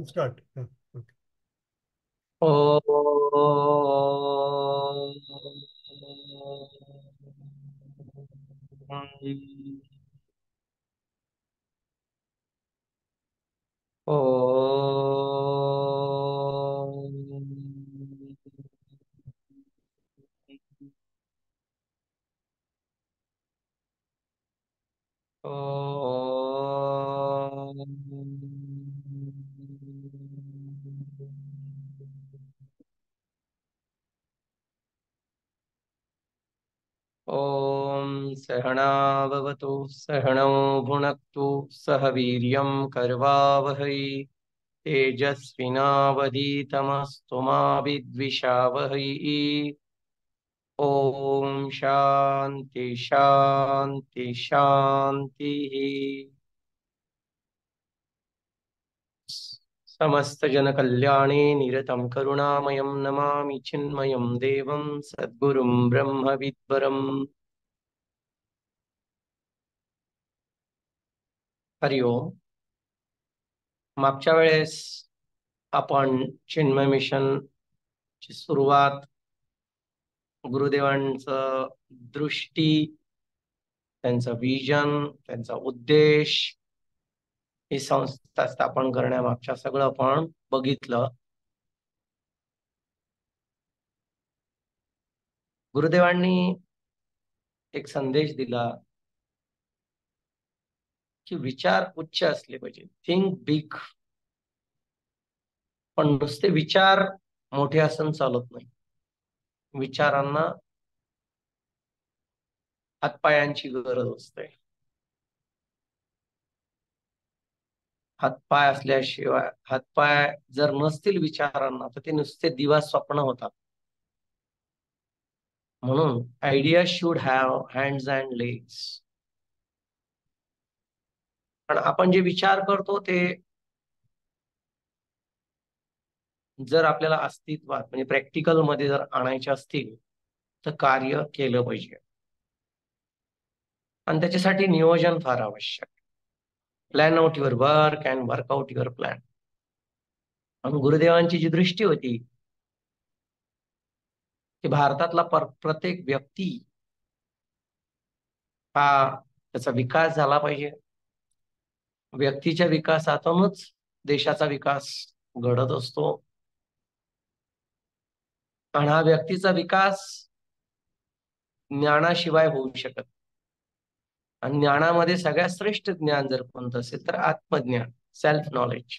Start. ॐ सहनाववतु सहनौ भुनक्तु सह वीर्यं कर्वावहै तेजस्विनावधीतमस्तु मा विद्विषावहै। ॐ शान्ति शान्ति शान्तिः। समस्त जनकल्याणे निरतं करुणामयं नमामि चिन्मयं देवं सद्गुरुं ब्रह्मविद्वरम्। हरि ओम। मागच्या वेळेस आपण चिन्मय मिशन ची सुरुवात, गुरुदेवांचं दृष्टी, त्यांचं विजन, त्यांचा उद्देश, ही संस्था स्थापन करण्यामागच्या सगळं आपण बघितलं. गुरुदेवांनी एक संदेश दिला की विचार उच्च असले पाहिजे, थिंक बिग. पण नुसते विचार मोठे असून चालत नाही. विचारांना हातपायांची गरज असते. हातपाय असल्याशिवाय, हातपाय जर नसतील विचारांना, तर ते नुसते दिवा स्वप्न होतात. म्हणून idea should have hands and legs. पण आपण जे विचार करतो ते जर आपल्याला अस्तित्वात म्हणजे प्रॅक्टिकल मध्ये जर आणायचे असतील तर कार्य केलं पाहिजे. आणि त्याच्यासाठी नियोजन फार आवश्यक. Plan out your work and work out your plan. आणि गुरुदेवांची जी दृष्टी होती की भारतातला प्रत्येक व्यक्ती हा त्याचा विकास झाला पाहिजे. व्यक्तीच्या विकासातूनच देशाचा विकास घडत असतो. आणि हा व्यक्तीचा विकास ज्ञानाशिवाय होऊ शकत. आणि ज्ञानामध्ये सगळ्यात श्रेष्ठ ज्ञान जर कोणतं असेल तर आत्मज्ञान, सेल्फ नॉलेज.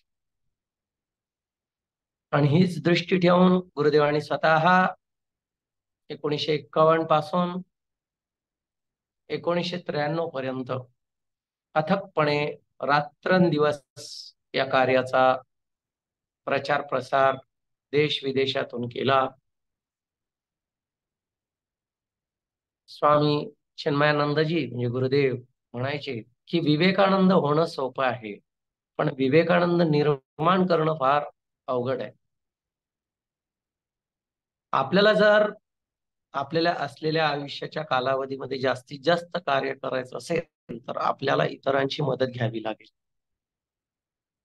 आणि हीच दृष्टी ठेवून गुरुदेवांनी स्वतः 1951 पासून 1993 पर्यंत अथकपणे रात्रंदिवस या कार्याचा प्रचार प्रसार देश विदेशातून केला. स्वामी चिन्मयानंदजी म्हणजे गुरुदेव म्हणायचे की विवेकानंद होणं सोपं आहे, पण विवेकानंद निर्माण करणं फार अवघड आहे. आपल्याला जर आपल्याला असलेल्या आयुष्याच्या कालावधीमध्ये जास्तीत जास्त कार्य करायचं असेल तर आपल्याला इतरांची मदत घ्यावी लागेल.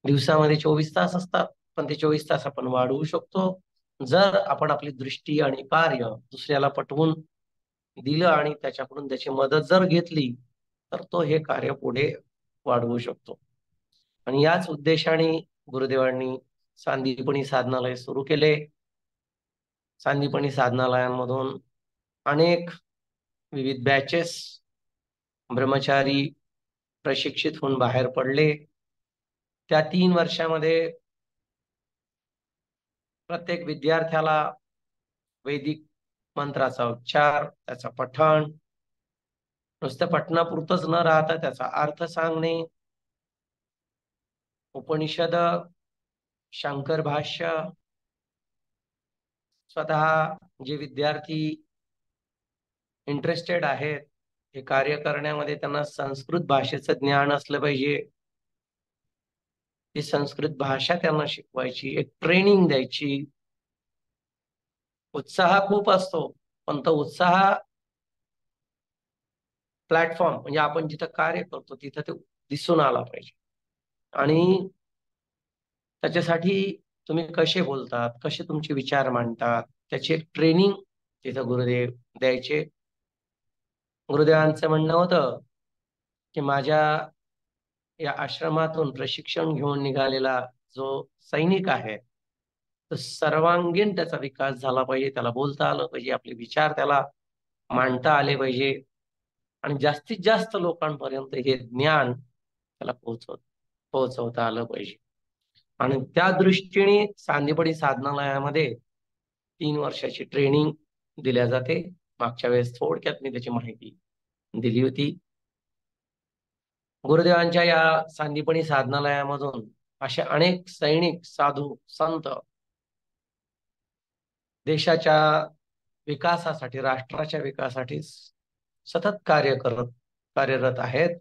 दिवसामध्ये 24 तास असतात, पण ते 24 तास आपण वाढवू शकतो जर आपण आपली दृष्टी आणि कार्य दुसऱ्याला पटवून दिलं आणि त्याच्याकडून त्याची मदत जर घेतली तर तो हे कार्य पुढे वाढवू शकतो. आणि याच उद्देशाने गुरुदेवांनी सांदीपनी साधनालय सुरू केले. सांदीपनी साधनालयांमधून अनेक विविध बॅचेस ब्रह्मचारी प्रशिक्षित होऊन बाहेर पडले. त्या 3 वर्षामध्ये प्रत्येक विद्यार्थ्याला वैदिक मंत्राचा उच्चार, त्याचा पठण, नुसतं पठणापुरतच न राहता त्याचा अर्थ सांगणे, उपनिषद, शंकर भाष्य, स्वतः जे विद्यार्थी इंटरेस्टेड आहेत हे कार्य करण्यामध्ये त्यांना संस्कृत भाषेचं ज्ञान असलं पाहिजे. ती संस्कृत भाषा त्यांना शिकवायची, एक ट्रेनिंग द्यायची. उत्साह खूप असतो, पण तो उत्साह प्लॅटफॉर्म म्हणजे आपण जिथं कार्य करतो तिथं ते दिसून आला पाहिजे. आणि त्याच्यासाठी तुम्ही कसे बोलतात, कसे तुमचे विचार मांडतात, त्याची एक ट्रेनिंग तिथं गुरुदेव द्यायचे. गुरुदेवांचं म्हणणं होतं की माझ्या या आश्रमातून प्रशिक्षण घेऊन निघालेला जो सैनिक आहे, तर सर्वांगीण त्याचा विकास झाला पाहिजे, त्याला बोलता आलं पाहिजे, आपले विचार त्याला मांडता आले पाहिजे आणि जास्तीत जास्त लोकांपर्यंत हे ज्ञान त्याला पोहोचवता आलं पाहिजे. आणि त्या दृष्टीने सांदीपडी साधनालयामध्ये 3 वर्षाची ट्रेनिंग दिल्या जाते. मागच्या वेळेस थोडक्यात मी त्याची माहिती दिली होती. गुरुदेवांच्या या सांदीपणी साधनालयामधून असे अनेक सैनिक, साधू, संत देशाच्या विकासासाठी, राष्ट्राच्या विकासासाठी सतत कार्यरत आहेत.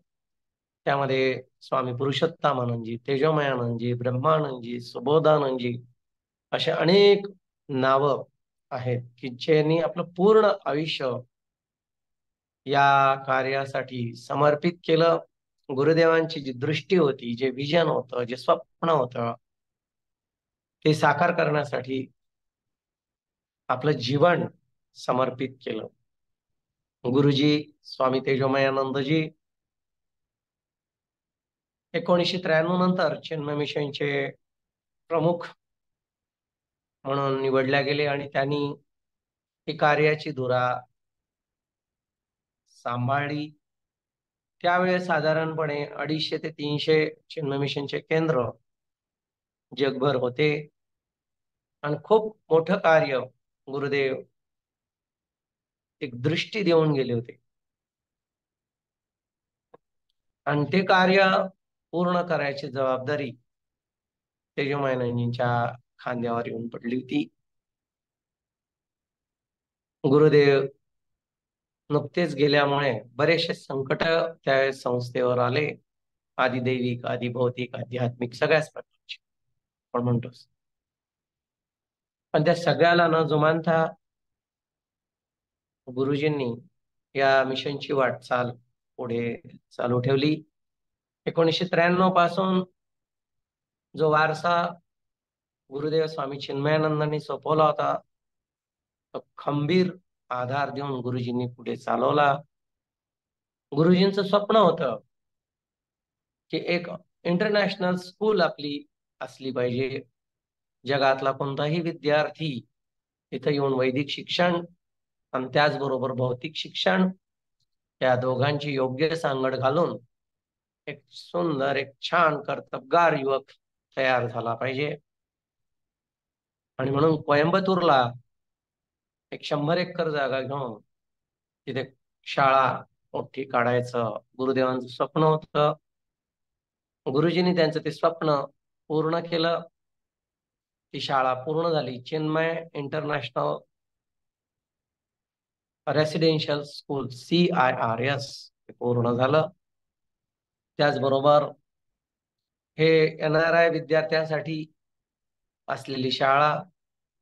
त्यामध्ये स्वामी पुरुषोत्तमानंदजी, तेजोमयानंदजी, ब्रह्मानंदजी, सुबोधानंदजी असे अनेक नावं आहेत की ज्यांनी आपलं पूर्ण आयुष्य या कार्यासाठी समर्पित केलं. गुरुदेवांची जी दृष्टी होती, जे विजन होतं, जे स्वप्न होतं, ते साकार करण्यासाठी आपलं जीवन समर्पित केलं. गुरुजी स्वामी तेजोमयानंदजी 1993 नंतर चिन्मय मिशनचे प्रमुख म्हणून निवडल्या गेले आणि त्यांनी ही कार्याची धुरा सांभाळली. त्यावेळेस साधारणपणे 250 ते 300 चिन्मय मिशनचे केंद्र जगभर होते आणि खूप मोठं कार्य गुरुदेव एक दृष्टी देऊन गेले होते आणि ते कार्य पूर्ण करायची जबाबदारी तेजोमयानंदजींच्या खांद्यावर येऊन पडली होती. गुरुदेव नुकतेच गेल्यामुळे बरेचसे संकट त्या संस्थेवर आले, आधी दैविक, आधी भौतिक, आध्यात्मिक सगळ्याच प्रकारचे आपण म्हणतोस. पण त्या सगळ्याला न जुमानता गुरुजींनी या मिशनची वाटचाल पुढे चालू ठेवली. 1993 पासून जो वारसा गुरुदेव स्वामी चिन्मयानंदांनी सोपवला होता, तो खंबीर आधार देऊन गुरुजींनी पुढे चालवला. गुरुजींचं स्वप्न होतं की एक इंटरनॅशनल स्कूल आपली असली पाहिजे. जगातला कोणताही विद्यार्थी इथं येऊन वैदिक शिक्षण आणि त्याचबरोबर भौतिक शिक्षण या दोघांची योग्य सांगड घालून एक सुंदर, एक छान कर्तबगार युवक तयार झाला पाहिजे. आणि म्हणून कोयंबतूरला एक 100 एकर जागा घेऊन तिथे शाळा मोठी काढायचं गुरुदेवांचं स्वप्न होतं. गुरुजींनी त्यांचं ते स्वप्न पूर्ण केलं. ती शाळा पूर्ण झाली. Chinmay international residential school CIRS पूर्ण झालं. त्याचबरोबर हे NRI विद्यार्थ्यांसाठी असलेली शाळा,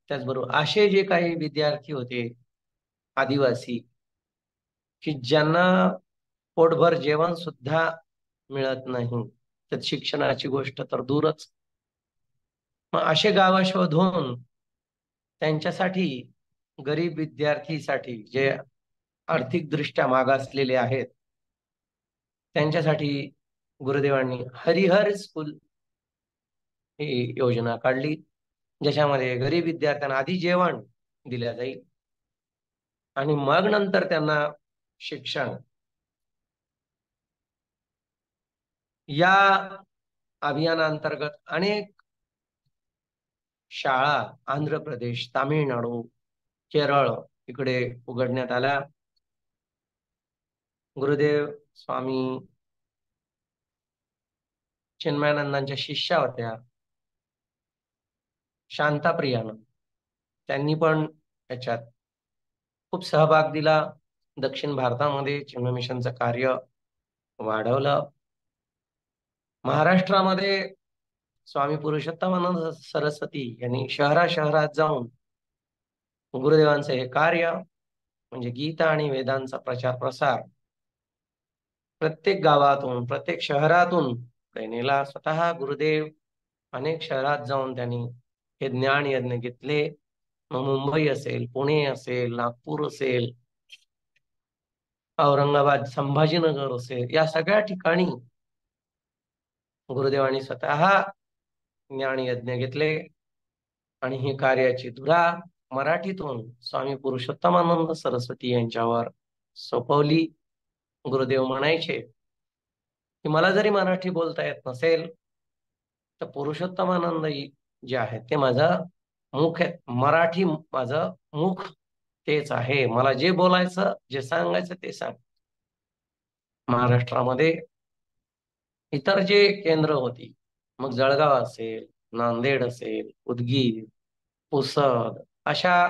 त्याचबरोबर असे जे काही विद्यार्थी होते आदिवासी की ज्यांना पोटभर जेवण सुद्धा मिळत नाही, तर शिक्षणाची गोष्ट तर दूरच. मग असे गावं शोधून त्यांच्यासाठी, गरीब विद्यार्थीसाठी जे आर्थिकदृष्ट्या मागासलेले आहेत, त्यांच्यासाठी गुरुदेवांनी हरिहर स्कूल ही योजना काढली, ज्याच्यामध्ये गरीब विद्यार्थ्यांना आधी जेवण दिल्या जाईल आणि मग नंतर त्यांना शिक्षण. या अभियानांतर्गत अनेक शाळा आंध्र प्रदेश, तामिळनाडू, केरळ इकडे उघडण्यात आल्या. गुरुदेव स्वामी चिन्मयानंदांच्या शिष्या होत्या शांताप्रियानं, त्यांनी पण याच्यात खूप सहभाग दिला. दक्षिण भारतामध्ये चिन्मय मिशनचं कार्य वाढवलं. महाराष्ट्रामध्ये स्वामी पुरुषोत्तमानंद सरस्वती यांनी शहरात जाऊन गुरुदेवांचं हे कार्य म्हणजे गीता आणि वेदांचा प्रचार प्रसार प्रत्येक गावातून, प्रत्येक शहरातून नेला. स्वतः गुरुदेव अनेक शहरात जाऊन त्यांनी हे ज्ञान यज्ञ घेतले. मग मुंबई असेल, पुणे असेल, नागपूर असेल, औरंगाबाद, संभाजीनगर असेल, या सगळ्या ठिकाणी गुरुदेवांनी स्वतः ज्ञान यज्ञ घेतले आणि ही कार्याची धुरा मराठीतून स्वामी पुरुषोत्तमानंद सरस्वती यांच्यावर सोपवली. गुरुदेव म्हणायचे की मला जरी मराठी बोलता येत नसेल तर पुरुषोत्तमानंद जे आहेत ते माझं मुख आहे. मराठी माझं मुख तेच आहे. मला जे बोलायचं, जे सांगायचं ते सांग. महाराष्ट्रामध्ये इतर जे केंद्र होती, मग जळगाव असेल, नांदेड असेल, उदगीर, पुसद, अशा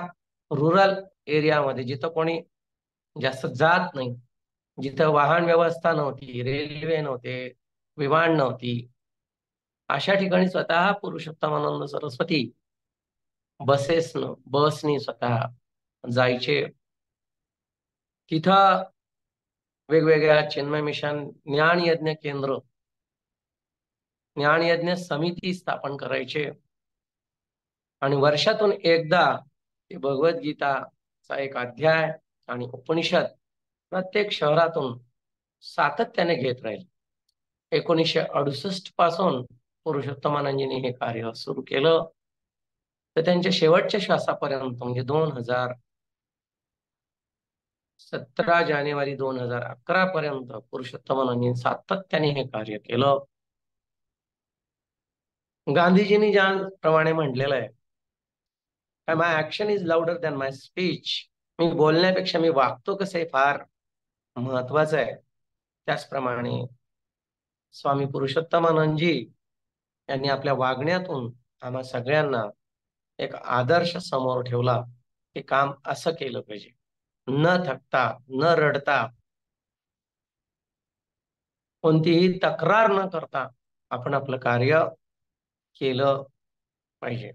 रुरल एरियामध्ये जिथं कोणी जास्त जात नाही, जिथं वाहन व्यवस्था नव्हती, रेल्वे नव्हते, विमान नव्हती, अशा ठिकाणी स्वतः पुरुषोत्तमानंद सरस्वती बसनी स्वतः जायचे. तिथं वेगवेगळ्या चिन्मय मिशन ज्ञान यज्ञ केंद्र, ज्ञान यज्ञ समिती स्थापन करायचे आणि वर्षातून एकदा ते भगवद्गीताचा एक अध्याय आणि उपनिषद प्रत्येक शहरातून सातत्याने घेत राहील. 1968 पासून पुरुषोत्तमानंदजींनी हे कार्य सुरू केलं तर त्यांच्या शेवटच्या श्वासापर्यंत म्हणजे 17 जानेवारी 2011 पर्यंत पुरुषोत्तमानंदजींनी सातत्याने हे कार्य केलं. गांधीजींनी ज्याप्रमाणे म्हटलेलं आहे, my action is louder than my speech. मी बोलण्यापेक्षा मी वागतो कसं हे फार महत्वाचं आहे. त्याचप्रमाणे स्वामी पुरुषोत्तमानंदजी यांनी आपल्या वागण्यातून आम्हा सगळ्यांना एक आदर्श समोर ठेवला की काम असं केलं पाहिजे, न थकता, न रडता, कोणतीही तक्रार न करता आपण आपलं कार्य केलं पाहिजे.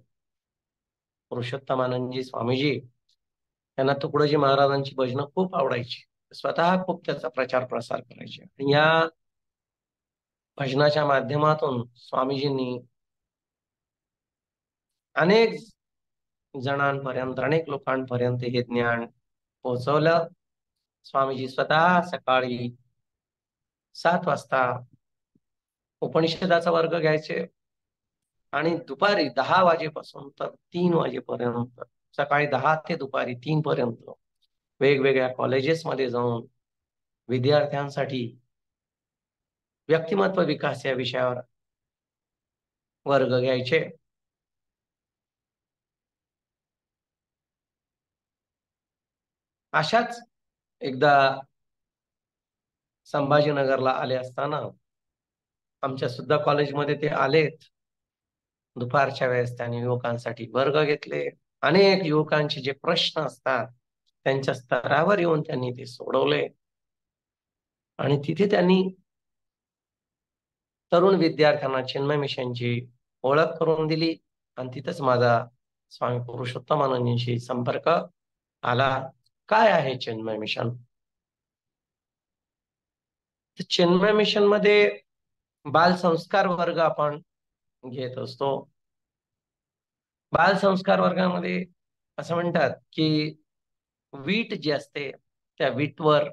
पुरुषोत्तमानंदजी स्वामीजी यांना तुकडोजी महाराजांची भजनं खूप आवडायची. स्वतः खूप त्याचा प्रचार प्रसार करायचे आणि या भजनाच्या माध्यमातून स्वामीजींनी अनेक जणांपर्यंत, अनेक लोकांपर्यंत हे ज्ञान पोहोचवलं. स्वामीजी स्वतः सकाळी 7 वाजता उपनिषदाचा वर्ग घ्यायचे आणि दुपारी 10 वाजेपासून तर 3 वाजेपर्यंत, सकाळी 10 ते दुपारी 3 पर्यंत वेगवेगळ्या कॉलेजेसमध्ये जाऊन विद्यार्थ्यांसाठी व्यक्तिमत्व विकास या विषयावर वर्ग घ्यायचे. अशाच एकदा संभाजीनगरला आले असताना आमच्या सुद्धा कॉलेजमध्ये ते आलेत. दुपारच्या वेळेस त्यांनी युवकांसाठी वर्ग घेतले. अनेक युवकांचे जे प्रश्न असतात त्यांच्या स्तरावर येऊन त्यांनी ते सोडवले आणि तिथे त्यांनी तरुण विद्यार्थ्यांना चिन्मय मिशनची ओळख करून दिली आणि तिथंच माझा स्वामी पुरुषोत्तमानंदजींशी संपर्क आला. काय आहे चिन्मय मिशन? तर चिन्मय मिशन मध्ये बाल संस्कार वर्ग आपण घेत असतो. बाल संस्कार वर्गामध्ये असं म्हणतात की वीट जी असते त्या वीटवर,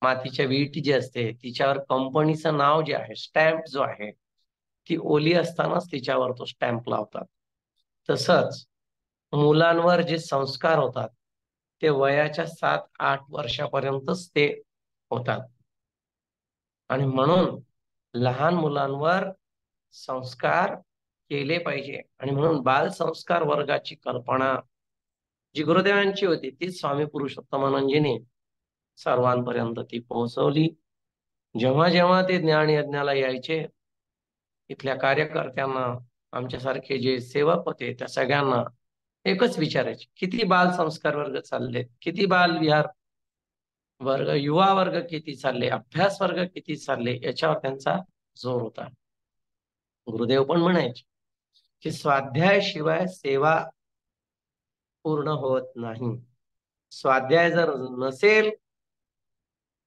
मातीच्या वीट जी असते तिच्यावर कंपनीचं नाव जे आहे, स्टॅम्प जो आहे, ती ओली असतानाच तिच्यावर तो स्टॅम्प लावतात. तसंच मुलांवर जे संस्कार होतात ते वयाच्या 7-8 वर्षापर्यंतच ते होतात आणि म्हणून लहान मुलांवर संस्कार केले पाहिजे आणि म्हणून बाल संस्कार वर्गाची कल्पना जी गुरुदेवांची होती ती स्वामी पुरुषोत्तमानंदजींनी सर्वांपर्यंत ती पोहोचवली. जेव्हा जेव्हा ते ज्ञान यज्ञाला यायचे, इथल्या कार्यकर्त्यांना, आमच्यासारखे जे सेवक होते त्या सगळ्यांना एकच विचारायचे, किती बाल संस्कार वर्ग चालले, किती बाल विहार वर्ग, युवा वर्ग किती चालले, अभ्यास वर्ग किती चालले, याच्यावर त्यांचा जोर होता. गुरुदेव पण म्हणायचे की स्वाध्याय शिवाय सेवा पूर्ण होत नाही. स्वाध्याय जर नसेल,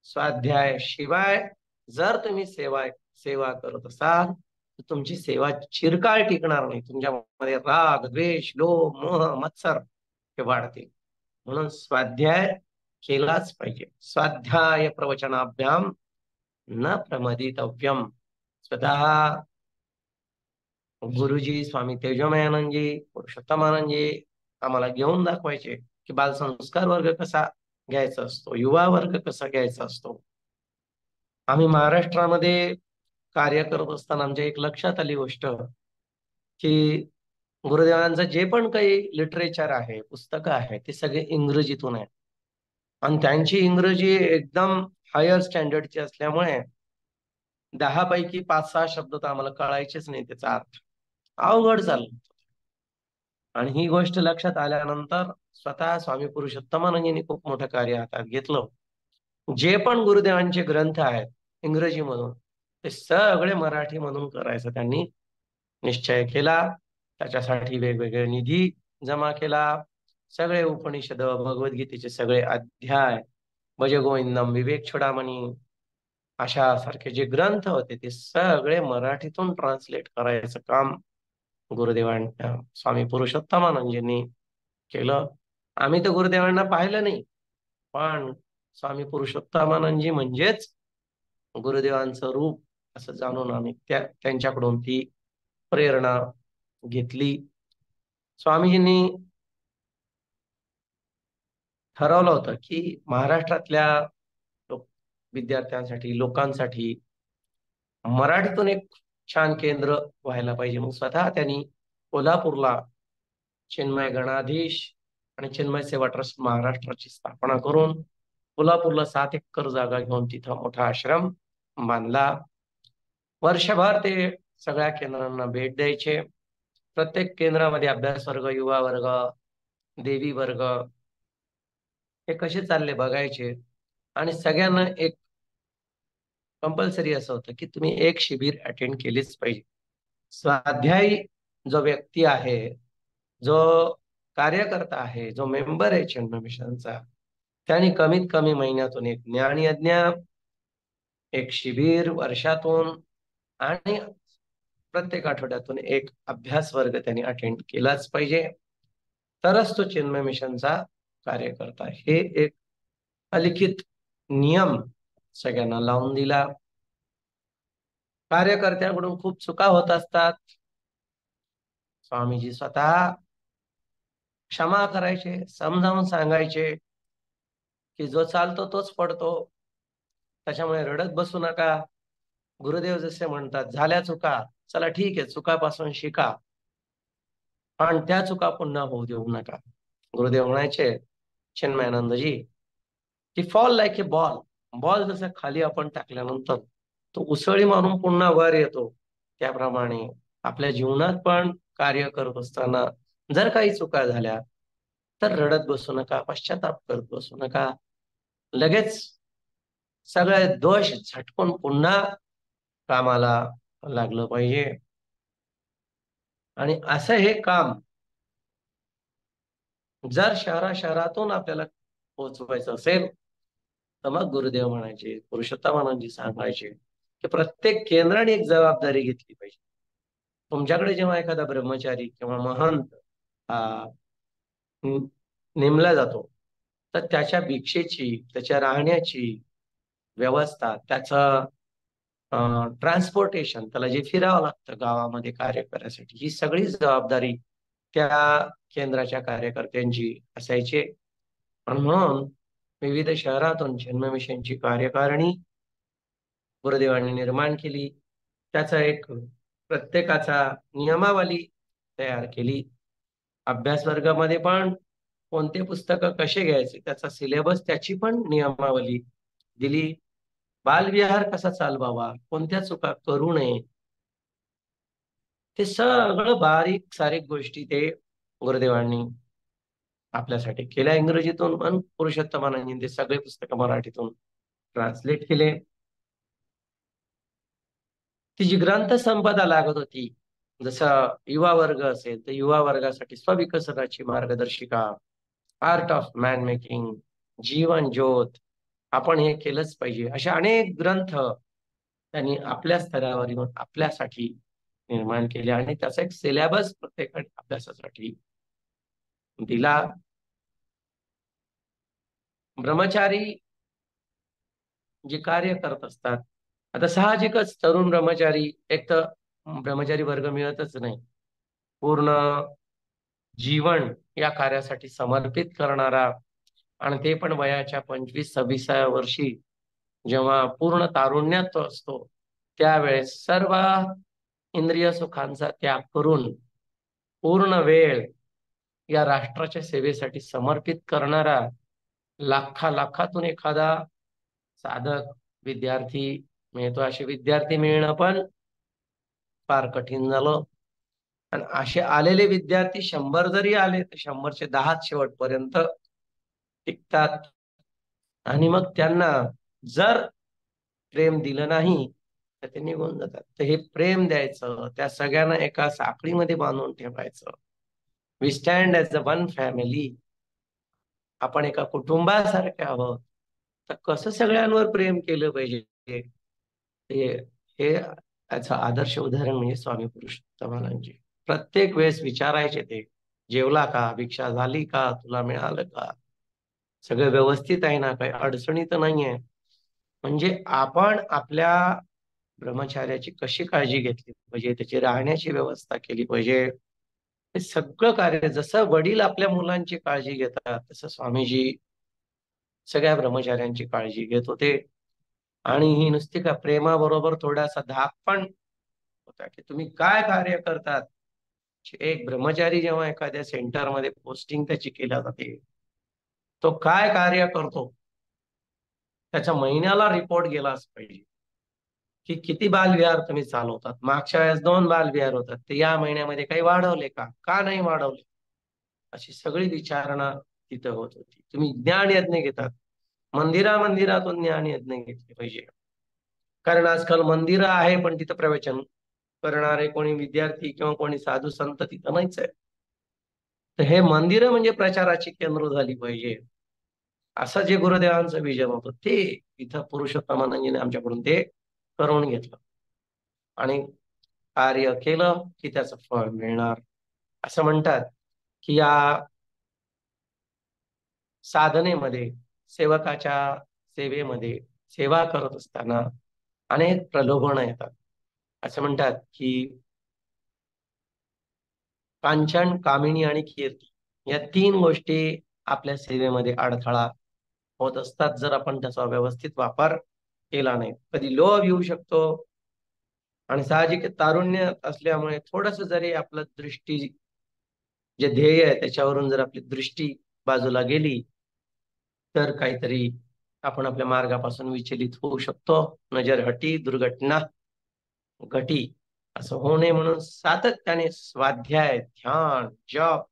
स्वाध्याय शिवाय जर तुम्ही सेवा करत असाल तुमची सेवा चिरकाळ टिकणार नाही. तुमच्यामध्ये राग, द्वेष, लोभ, मोह, मत्सर हे वाढतील. म्हणून स्वाध्याय केलाच पाहिजे. स्वाध्याय प्रवचनाभ्याम न प्रमदितव्यम. स्वतः गुरुजी स्वामी तेजोमयानंदजी, पुरुषोत्तमानंदजी आम्हाला घेऊन दाखवायचे की बालसंस्कार वर्ग कसा घ्यायचा असतो, युवा वर्ग कसा घ्यायचा असतो. आम्ही महाराष्ट्रामध्ये कार्य करत असताना आमच्या एक लक्षात आली गोष्ट की गुरुदेवांचं जे पण काही लिटरेचर आहे, पुस्तकं आहे, ते सगळे इंग्रजीतून आहे. आणि त्यांची इंग्रजी एकदम हायर स्टँडर्डची असल्यामुळे 10 पैकी 5-6 शब्द तर आम्हाला कळायचेच नाही त्याचा अर्थ. अवघड झालं. आणि ही गोष्ट लक्षात आल्यानंतर स्वतः स्वामी पुरुषोत्तमानंदजींनी खूप मोठं कार्य हातात घेतलं. जे पण गुरुदेवांचे ग्रंथ आहेत इंग्रजीमधून, ते सगळे मराठीमधून करायचं त्यांनी निश्चय केला. त्याच्यासाठी वेगवेगळे निधी जमा केला. सगळे उपनिषद, भगवद्गीतेचे सगळे अध्याय, भजगोविंदम, विवेक चूडामणी अशा सारखे जे ग्रंथ होते ते सगळे मराठीतून ट्रान्सलेट करायचं काम गुरुदेवांना स्वामी पुरुषोत्तमानंदजींनी केलं. आम्ही तर गुरुदेवांना पाहिलं नाही, पण स्वामी पुरुषोत्तमानंदजी म्हणजेच गुरुदेवांचं रूप असं जाणून आम्ही त्यांच्याकडून ती प्रेरणा घेतली. स्वामीजींनी ठरवलं होतं की महाराष्ट्रातल्या विद्यार्थ्यांसाठी, लोकांसाठी मराठीतून एक छान केंद्र व्हायला पाहिजे. मग स्वतः त्यांनी कोल्हापूरला चिन्मय गणाधीश आणि चिन्मय सेवा ट्रस्ट महाराष्ट्राची स्थापना करून कोल्हापूरला 7 एकर जागा घेऊन तिथं मोठा आश्रम बांधला. वर्षभर ते सगळ्या केंद्रांना भेट द्यायचे. प्रत्येक केंद्रामध्ये अभ्यास वर्ग, युवा वर्ग, देवी वर्ग हे कसे चालले बघायचे. आणि सगळ्यांना एक कंपल्सरी असं होतं की तुम्ही एक शिबिर अटेंड केलीच पाहिजे. स्वाध्यायी जो व्यक्ती आहे, जो कार्यकर्ता आहे, जो मेंबर आहे चिन्मय मिशनचा, त्यांनी कमीत कमी महिन्यातून एक ज्ञानयज्ञ, एक शिबिर वर्षातून आणि प्रत्येक आठवड्यातून एक अभ्यास वर्ग त्यांनी अटेंड केलाच पाहिजे. तरच तो चिन्मय मिशनचा कार्यकर्ता. हे एक अलिखित नियम सगळ्यांना लावून दिला. कार्यकर्त्यांकडून खूप चुका होत असतात. स्वामीजी स्वतः क्षमा करायचे, समजावून सांगायचे की जो चालतो तोच पडतो, त्याच्यामुळे रडत बसू नका. गुरुदेव जसे म्हणतात, झाल्या चुका, चला ठीक आहे, चुकापासून शिका, पण त्या चुका पुन्हा होऊ देऊ नका. गुरुदेव म्हणायचे चिन्मयानंदजी की फॉल लाईक ए बॉल. बॉल जसं खाली आपण टाकल्यानंतर तो उसळी मारून पुन्हा वर येतो, त्याप्रमाणे आपल्या जीवनात पण कार्य करत असताना जर काही चुका झाल्या तर रडत बसू नका, पश्चाताप करत बसू नका. लगेच सगळे दोष झटकून पुन्हा कामाला लागलं पाहिजे. आणि असं हे काम जर शहरातून आपल्याला पोहोचवायचं असेल तर मग गुरुदेव म्हणायचे, पुरुषोत्तमानंदजी सांगायचे की प्रत्येक केंद्राने एक जबाबदारी घेतली पाहिजे. तुमच्याकडे जेव्हा एखादा ब्रह्मचारी किंवा महंत नेमला जातो तर त्याच्या भिक्षेची, त्याच्या राहण्याची व्यवस्था, त्याचं ट्रान्सपोर्टेशन, त्याला जे फिरावं लागतं गावामध्ये कार्य करायसाठी, ही सगळी जबाबदारी त्या केंद्राच्या कार्यकर्त्यांची असायची. आणि म्हणून विविध शहरातून चिन्मय मिशनची कार्यकारिणी गुरुदेवांनी निर्माण केली. त्याचा एक प्रत्येकाचा नियमावली तयार केली. अभ्यास वर्गामध्ये पण कोणते पुस्तकं कसे घ्यायचे त्याचा सिलेबस, त्याची पण नियमावली दिली. बालविहार कसा चालवावा, कोणत्या चुका करू नये, ते सगळं बारीक सारीक गोष्टी ते गुरुदेवांनी आपल्यासाठी केल्या. इंग्रजीतून पण पुरुषोत्तमानंदजींनी ते सगळे पुस्तकं मराठीतून ट्रान्सलेट केले. ती जी ग्रंथ संपदा लागत होती, जसं युवा वर्ग असेल तर युवा वर्गासाठी स्वविकसनाची मार्गदर्शिका, आर्ट ऑफ मॅन मेकिंग, जीवन ज्योत, आपण हे केलंच पाहिजे, अशा अनेक ग्रंथ त्यांनी आपल्या स्तरावर येऊन आपल्यासाठी निर्माण केले आणि त्याचा एक सिलेबस प्रत्येकाने अभ्यासासाठी दिला. ब्रह्मचारी जे कार्य करत असतात, आता साहजिकच तरुण ब्रह्मचारी, एक तर ब्रह्मचारी वर्ग मिळतच नाही, पूर्ण जीवन या कार्यासाठी समर्पित करणारा, आणि ते पण वयाच्या 25-26व्या वर्षी, जेव्हा पूर्ण तारुण्यात तो असतो, त्यावेळेस सर्व इंद्रिय सुखांचा त्याग करून पूर्ण वेळ या राष्ट्राच्या सेवेसाठी समर्पित करणारा, लाखातून एखादा साधक विद्यार्थी मिळतो. असे विद्यार्थी मिळणं पण फार कठीण झालं. आणि असे आलेले विद्यार्थी 100 जरी आले तर 100चे 10 शेवटपर्यंत टिकतात. आणि मग त्यांना जर प्रेम दिलं नाही तर ते निघून जातात. तर हे प्रेम द्यायचं, त्या सगळ्यांना एका साखळीमध्ये बांधून ठेवायचं. We stand as a one family. आपण एका कुटुंबासारखे आहोत. तर कसं सगळ्यांवर प्रेम केलं पाहिजे, हे हे याचं आदर्श उदाहरण म्हणजे स्वामी पुरुषोत्तमानंदजी. प्रत्येक वेळेस विचारायचे ते, जेवला का, भिक्षा झाली का, तुला मिळालं का, सगळं व्यवस्थित आहे ना, काही अडचणी तर नाहीये. म्हणजे आपण आपल्या ब्रह्मचार्याची कशी काळजी घेतली पाहिजे, त्याची राहण्याची व्यवस्था केली पाहिजे, हे सगळं कार्य जसं वडील आपल्या मुलांची काळजी घेतात तसं स्वामीजी सगळ्या ब्रह्मचार्यांची काळजी घेत होते. आणि ही नुसती का प्रेमाबरोबर थोडासा धाक पण होता, की तुम्ही काय कार्य करतात. एक ब्रह्मचारी जेव्हा एखाद्या सेंटरमध्ये पोस्टिंग त्याची केल्या जाते, तो काय कार्य करतो त्याच्या महिन्याला रिपोर्ट गेलाच पाहिजे, की किती बालविहार तुम्ही चालवतात. मागच्या वेळेस 2 बालविहार होतात, ते या महिन्यामध्ये काही वाढवले का, का नाही वाढवले, अशी सगळी विचारणा तिथं होत होती. तुम्ही ज्ञान यज्ञ घेतात, मंदिरातून ज्ञान यज्ञ घेतले पाहिजे. कारण आजकाल मंदिरं आहे पण तिथं प्रवचन करणारे कोणी विद्यार्थी किंवा कोणी साधू संत तिथं नाहीच आहे. तर हे मंदिरं म्हणजे प्रचाराची केंद्र झाली पाहिजे, असं जे गुरुदेवांचं विजन होतं ते इथं पुरुषोत्तमानंदजीने आमच्याकडून ते करून घेतलं. आणि कार्य केलं की त्याचं फळ मिळणार. असं म्हणतात की या साधनेमध्ये, सेवकाच्या सेवेमध्ये, सेवा करत असताना अनेक प्रलोभनं येतात. असं म्हणतात की कांचन, कामिनी आणि कीर्ती या 3 गोष्टी आपल्या सेवेमध्ये अडथळा होत असतात, जर आपण त्याचा व्यवस्थित वापर केला नाही. कधी लोभ येऊ शकतो, आणि साहजिक तारुण्य असल्यामुळे थोडस जरी आपलं दृष्टी, जे ध्येय आहे त्याच्यावरून जर आपली दृष्टी बाजूला गेली तर काहीतरी आपण आपल्या मार्गापासून विचलित होऊ शकतो. नजर हटी दुर्घटना घटी, असं होऊ नये म्हणून सातत्याने स्वाध्याय, ध्यान, जप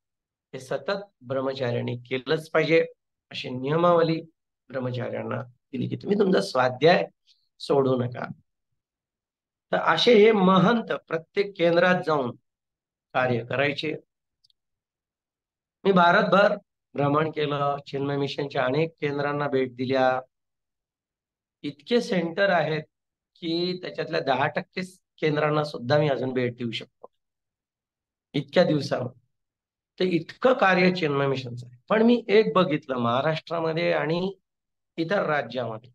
हे सतत ब्रह्मचार्याने केलंच पाहिजे. अशी नियमावली ब्रह्मचार्यांना दिली की तुम्ही तुमचा स्वाध्याय सोडू नका. तर असे हे महंत प्रत्येक केंद्रात जाऊन कार्य करायचे. मी भारतभर भ्रमण केलं, चिन्मय मिशनच्या अनेक केंद्रांना भेट दिल्या. इतके सेंटर आहेत की त्याच्यातल्या 10% केंद्रांना सुद्धा मी अजून भेट देऊ शकतो इतक्या दिवसावर. ते इतकं कार्य चिन्मय मिशनचं आहे. पण मी एक बघितलं महाराष्ट्रामध्ये आणि इतर राज्यामध्ये,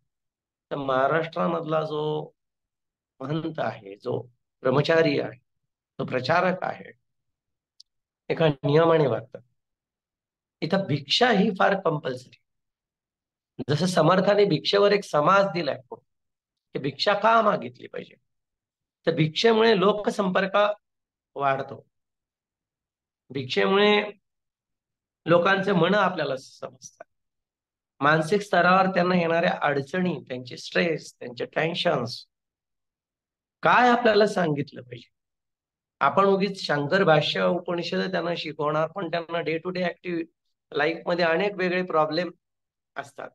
तर महाराष्ट्रामधला जो महंत आहे, जो ब्रह्मचारी आहे, जो प्रचारक आहे, एका नियमाने वागतात. इथं भिक्षा ही फार कंपल्सरी. जसं समर्थाने भिक्षेवर एक समाज दिलाय की भिक्षा का मागितली पाहिजे, तर भिक्षेमुळे लोकसंपर्क वाढतो. भिक्षेमुळे लोकांचे मन आपल्याला समजतात. मानसिक स्तरावर त्यांना येणाऱ्या अडचणी, त्यांचे स्ट्रेस, त्यांचे टेन्शन्स काय आपल्याला सांगितलं पाहिजे. आपण उगीच शंकर भाष्य उपनिषद त्यांना शिकवणार, पण त्यांना day to day active life मध्ये अनेक वेगळे प्रॉब्लेम असतात.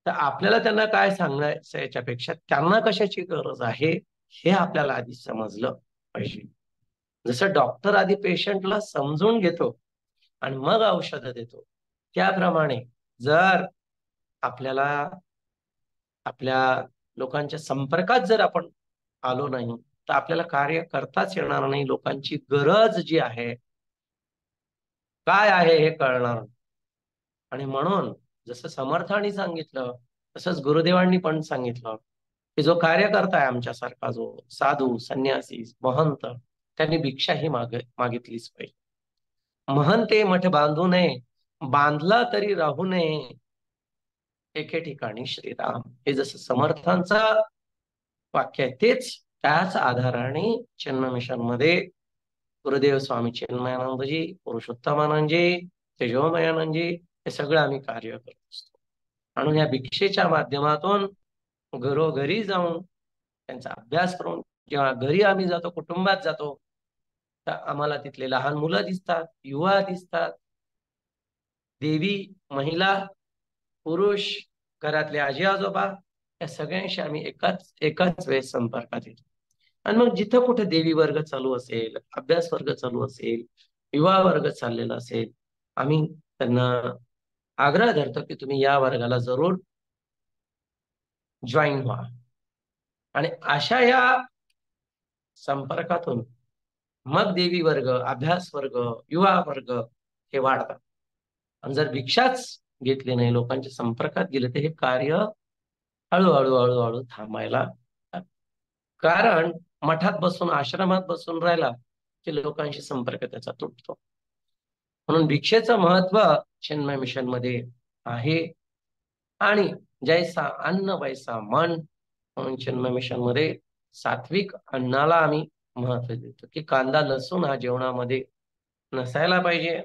तर आपल्याला त्यांना काय सांगायचं याच्यापेक्षा त्यांना कशाची गरज आहे हे आपल्याला आधी समजलं पाहिजे. जसं डॉक्टर आधी पेशंटला समजून घेतो आणि मग औषधं देतो, त्याप्रमाणे जर आपल्याला आपल्या लोकांच्या संपर्कात जर आपण आलो नाही तर आपल्याला कार्य करताच येणार नाही. लोकांची गरज जी आहे काय आहे हे कळणार नाही. आणि म्हणून जसं समर्थांनी सांगितलं तसंच गुरुदेवांनी पण सांगितलं की जो कार्यकर्ता आहे आमच्यासारखा, जो साधू संन्यासी महंत, त्यांनी भिक्षा ही मागितलीच पाहिजे. महंते मठ बांधू नये, बांधला तरी राहू नये एके ठिकाणी श्रीराम. हे जसं समर्थांचं वाक्य आहे, तेच त्याच आधाराने चिन्मय मिशन मध्ये गुरुदेव स्वामी चिन्मयानंदजी, पुरुषोत्तमानंदजी, तेजोमयानंदजी, हे सगळं आम्ही कार्य करत असतो. म्हणून या भिक्षेच्या माध्यमातून घरोघरी जाऊन त्यांचा अभ्यास करून जेव्हा घरी आम्ही जातो, कुटुंबात जातो, तर आम्हाला तिथले लहान मुलं दिसतात, युवा दिसतात, देवी, महिला, पुरुष, घरातले आजी आजोबा, या सगळ्यांशी आम्ही एकाच वेळेस संपर्कात येतो. आणि मग जिथं कुठे देवी वर्ग चालू असेल, अभ्यास वर्ग चालू असेल, युवा वर्ग चाललेला असेल, आम्ही त्यांना आग्रह धरतो की तुम्ही या वर्गाला जरूर जॉईन व्हा. आणि अशा या संपर्कातून मग देवी वर्ग, अभ्यास वर्ग, युवा वर्ग हे वाढतात. आणि जर भिक्षाच घेतली नाही, लोकांच्या संपर्कात गेले, तर हे कार्य हळूहळू हळूहळू थांबायला लागतं. कारण मठात बसून, आश्रमात बसून राहिला की लोकांशी संपर्क त्याचा तुटतो. म्हणून भिक्षेचं महत्व चिन्मय मिशन मध्ये आहे. आणि जैसा अन्न वैसा मन म्हणून चिन्मय मिशन मध्ये सात्विक अन्नाला आम्ही महत्व देतो की कांदा लसूण हा जेवणामध्ये नसायला पाहिजे.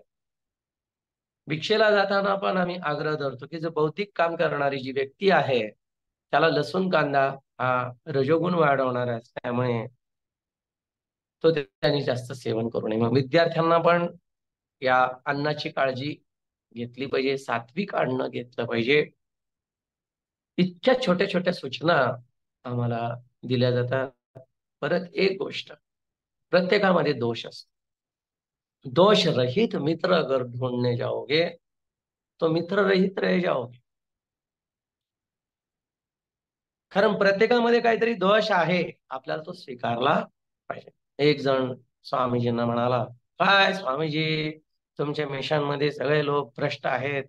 भिक्षेला जाताना पण आम्ही आग्रह धरतो की जो बौद्धिक काम करणारी जी व्यक्ती आहे त्याला लसूण कांदा हा रजोगुण वाढवणार असल्यामुळे तो त्यांनी जास्त सेवन करू नये. मग विद्यार्थ्यांना पण या अन्नाची काळजी घेतली पाहिजे, सात्विक अन्न घेतलं पाहिजे. इतक्या छोट्या छोट्या सूचना आम्हाला दिल्या जातात. परत एक गोष्ट, प्रत्येकामध्ये दोष असतो. दोष रहित मित्र अगर ढूंढने जाओगे तो मित्र रहित रह जाओगे. कारण प्रत्येकामध्ये काहीतरी दोष आहे, आपल्याला तो स्वीकारला पाहिजे. एक जण स्वामीजींना म्हणाला, काय स्वामीजी, तुमच्या मिशन मध्ये सगळे लोक भ्रष्ट आहेत,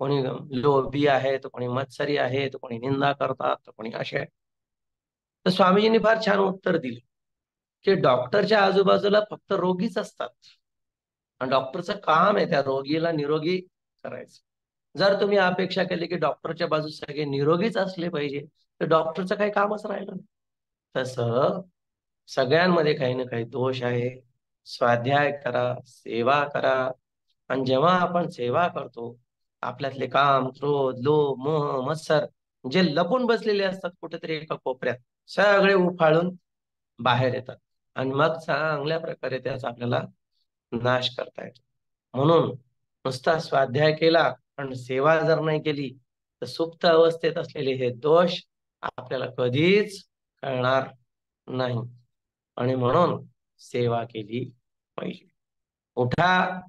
कोणी लोभी आहे, तर कोणी मत्सरी आहे, तर कोणी निंदा करतात, तर कोणी असे. तर स्वामीजींनी फार छान उत्तर दिले की डॉक्टरच्या आजूबाजूला फक्त रोगीच असतात आणि डॉक्टरचं काम आहे त्या रोगीला निरोगी करायचं. जर तुम्ही अपेक्षा केली की डॉक्टरच्या बाजू सगळे निरोगीच असले पाहिजे, तर डॉक्टरचं काही कामच राहिलं नाही. तसं सगळ्यांमध्ये काही ना काही दोष आहे. स्वाध्याय करा, सेवा करा. आणि जेव्हा आपण सेवा करतो, आपल्यातले काम, क्रोध, लोभ, मोह, मत्सर जे लपून बसलेले असतात कुठेतरी एका कोपऱ्यात, सगळे उफाळून बाहेर येतात. आणि मग चांगल्या प्रकारे त्याचा आपल्याला नाश करता येतो. म्हणून नुसता स्वाध्याय केला पण सेवा जर नाही केली, तर सुप्त अवस्थेत असलेले हे दोष आपल्याला कधीच कळणार नाही. आणि म्हणून सेवा केली पाहिजे. उठा,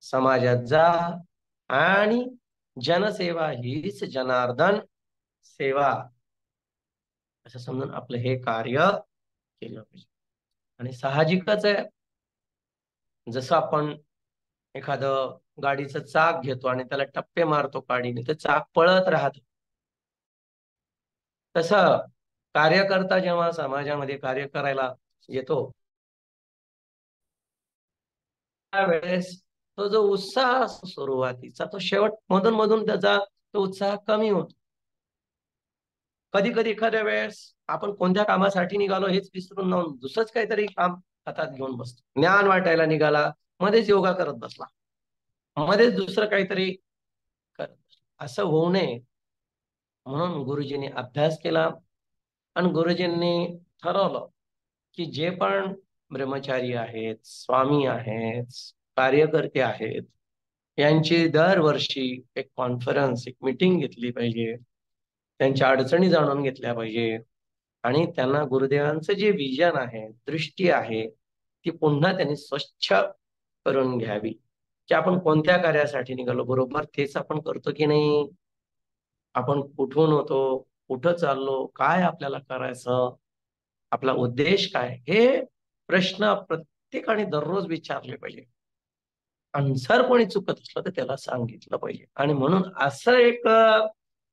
समाजात जा आणि जनसेवा हीच जनार्दन सेवा असं समजून आपलं हे कार्य केलं पाहिजे. आणि साहजिकच आहे, जसं आपण एखादं गाडीचं चाक घेतो आणि त्याला टप्पे मारतो काडीने, ते चाक पळत राहत. तसं कार्यकर्ता जेव्हा समाजामध्ये कार्य करायला येतो, त्यावेळेस तो जो उत्साह असतो सुरुवातीचा, तो शेवट मधून मधून त्याचा तो उत्साह कमी होतो. कधी कधी एखाद्या वेळेस आपण कोणत्या कामासाठी निघालो हेच विसरून जाऊन दुसरंच काहीतरी काम हातात घेऊन बसतो. ज्ञान वाटायला निघाला, मध्येच योगा करत बसला, मध्येच दुसरं काहीतरी करत बसला. असं होऊ नये म्हणून गुरुजींनी अभ्यास केला आणि गुरुजींनी ठरवलं की जे पण ब्रह्मचारी आहेत, स्वामी आहेत, कार्यकर्ते आहेत, यांची दरवर्षी एक कॉन्फरन्स, एक मीटिंग घेतली पाहिजे. त्यांच्या अडचणी जाणून घेतल्या पाहिजे आणि त्यांना गुरुदेवांचं जे विजन आहे, दृष्टी आहे, ती पुन्हा त्यांनी स्वच्छ करून घ्यावी. की आपण कोणत्या कार्यासाठी निघालो, बरोबर तेच आपण करतो की नाही, आपण कुठून होतो, कुठं चाललो, काय आपल्याला करायचं, आपला उद्देश काय, हे प्रश्न प्रत्येकाने दररोज विचारले पाहिजे. आणि जर कोणी चुकत असलं तर त्याला सांगितलं पाहिजे. आणि म्हणून असं एक